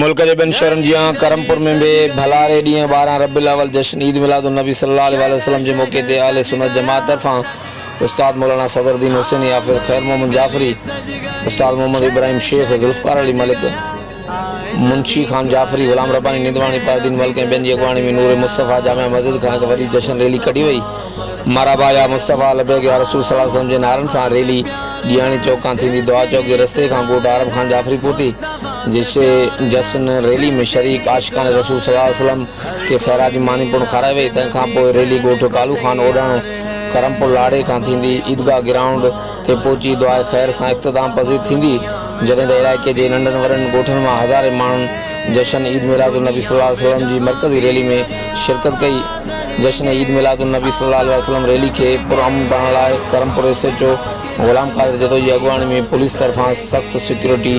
मुल्क के बिन शहरन जियां करमपुर में भी भलारे ॾींहुं 12 रबीउल अव्वल जश्न ईद मिलादुन नबी सल्लल्लाहु अलैहि वसल्लम के मौके ते आले सुन्नत जमात तरफां उस्ताद मौलाना सदरुद्दीन हुसैन याफिर खैर मोहम्मद जाफरी, उस्ताद मोहम्मद इब्राहिम शेख, जुल्फकार अली मलिक, मुंशी खान जाफरी, गुलाम रब्बानी निंदवानी, परदीन मलिक ऐं ॿियनि जी अॻुवाणी में नूर मुस्तफ़ा जामिया मस्जिद खां हिकु वॾी जश्न रैली कढी वई। मरहबा या मुस्तफ़ा लबैक या रसूल सल्लल्लाहु अलैहि वसल्लम जे नारनि सां रैली ॾियाणी चौक खां थींदी दुआ चौक जे रस्ते खां ॻोठ आरब खान जाफरी पहुती। जिसे जश्न रैली में शरीक आशिकान रसूल सल्लल्लाहु अलैहि वसल्लम के खैरात जी मानी पिणु खाराई वई। तंहिंखां पोइ रैली ॻोठ कालू खान ओॾाणो करमपुर लाड़े खां थींदी ईदगाह ग्राउंड ते पहुची दुआ ख़ैर सां इख़्तिताम पज़ीर थींदी। जॾहिं त इलाइक़े जे नंढनि वॾनि ॻोठनि मां हज़ारे माण्हुनि जश्न ईद मिलादुन नबी सल्लल्लाहु अलैहि वसल्लम जी मरकज़ी रैली में शिरकत कई। जश्न ईद मिलादुन नबी सल्लल्लाहु अलैहि वसल्लम रैली के पुरअमन बणाइण लाइ करमपुर SHO गुलाम कादिर जदो जी अॻुवाणी में पुलिस तरफ़ां सख़्त सिक्योरिटी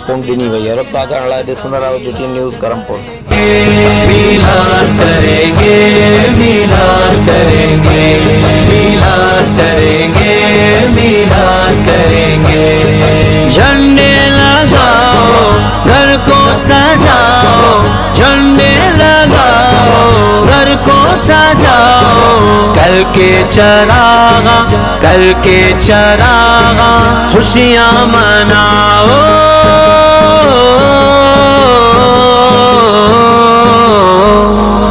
पूर्ण ॾिनी वई। रब्ता करण लाइ ॾिसंदा रहो GTN न्यूज़ करमपुर। मिलाद करेंगे, मिलाद करेंगे, मिलाद करेंगे, मिलाद करेंगे। झंडे लगाओ, घर को सजाओ, झंडे लगाओ, घर को सजाओ। कल के चरागा, कल के चरागा, खुशियाँ मनाओ।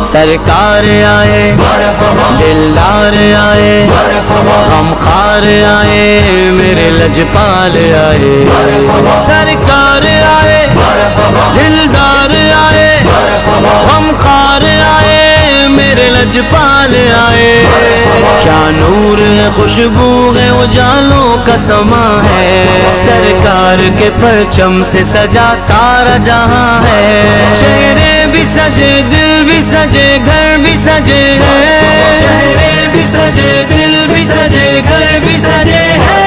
सरकार आए, दिलदार आए, गमखार आए, मेरे लजपाल आए। सरकार आए, दिलदार आए, गमखार आए, मेरे लजपाल आए। क्या नूर है, खुशबू है, उजालों का समा है। सरकार के परचम से सजा सारा जहां है। चेहरे भी सजे, दिल भी सजे, घर भी सजे हैं। चेहरे भी सजे, दिल भी सजे, घर भी सजे हैं।